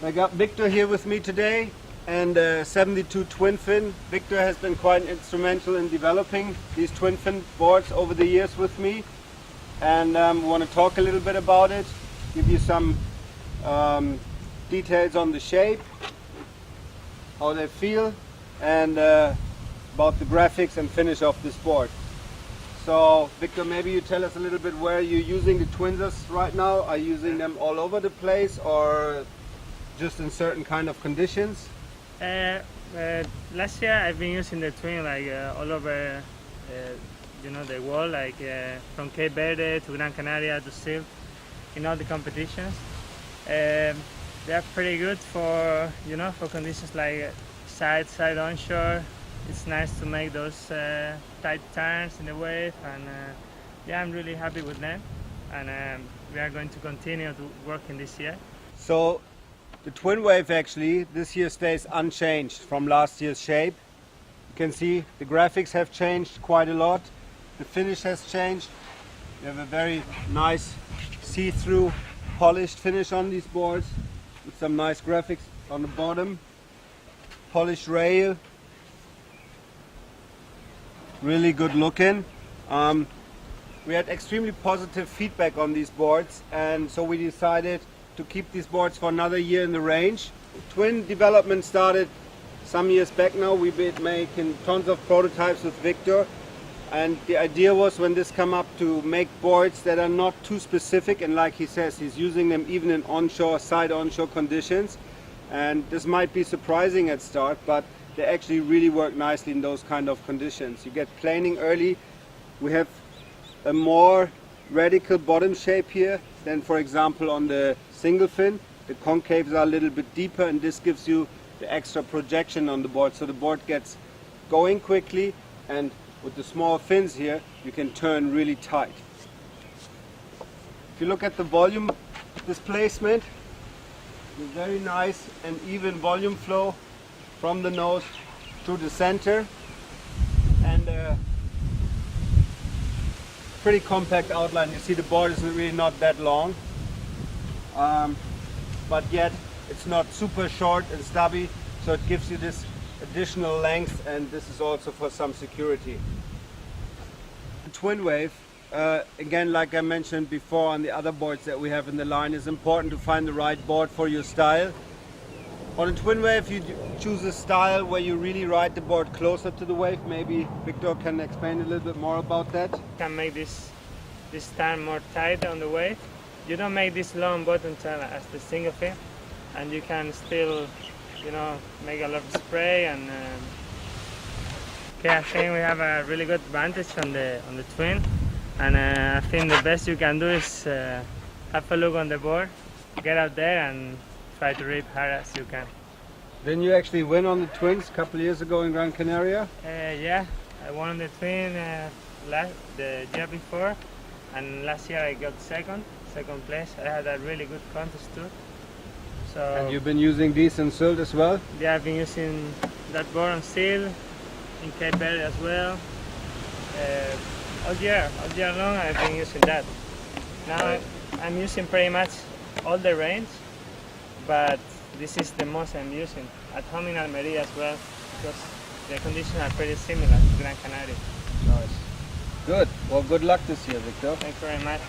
I got Victor here with me today, and 72 twin fin. Victor has been quite instrumental in developing these twin fin boards over the years with me, and we want to talk a little bit about it, give you some details on the shape, how they feel, and about the graphics and finish of this board. So Victor, maybe you tell us a little bit where you're using the twinsers right now. Are you using them all over the place or just in certain kind of conditions? Last year I've been using the twin like all over the world, like from Cape Verde to Gran Canaria to Seal, in all the competitions. They are pretty good for for conditions like side onshore. It's nice to make those tight turns in the wave, and yeah, I'm really happy with them, and we are going to continue to work in this year. So the twin wave actually this year stays unchanged from last year's shape. You can see the graphics have changed quite a lot. The finish has changed. We have a very nice see-through polished finish on these boards with some nice graphics on the bottom. Polished rail. Really good looking. We had extremely positive feedback on these boards, and so we decided to keep these boards for another year in the range. Twin development started some years back now. We've been making tons of prototypes with Victor, and the idea was when this come up to make boards that are not too specific, and like he says, he's using them even in onshore, side onshore conditions, and this might be surprising at start, but they actually really work nicely in those kind of conditions. You get planing early. We have a more radical bottom shape here than, for example, on the single fin. The concaves are a little bit deeper, and this gives you the extra projection on the board, so the board gets going quickly, and with the small fins here you can turn really tight. If you look at the volume displacement, a very nice and even volume flow from the nose to the center, and pretty compact outline. You see the board is really not that long, but yet it's not super short and stubby, so it gives you this additional length, and this is also for some security. The twin wave, again, like I mentioned before on the other boards that we have in the line, is important to find the right board for your style. On a twin wave you choose a style where you really ride the board closer to the wave. Maybe Victor can explain a little bit more about that. You can make this turn more tight on the wave. You don't make this long bottom turn as the single fin, and you can still make a lot of spray. And okay, I think we have a really good advantage on the twin, and I think the best you can do is have a look on the board, get out there and try to rip hard as you can. Then you actually win on the twins a couple of years ago in Gran Canaria? Yeah, I won on the twin the year before, and last year I got second place. I had a really good contest too. So, and you've been using these in Sylt as well? Yeah, I've been using that board on Seal, in Cape Verde as well. All year long I've been using that. Now I'm using pretty much all the range, but this is the most I'm using at home in Almeria as well, because the conditions are pretty similar to Gran Canaria. Nice. Good. Well, good luck this year, Victor. Thank you very much.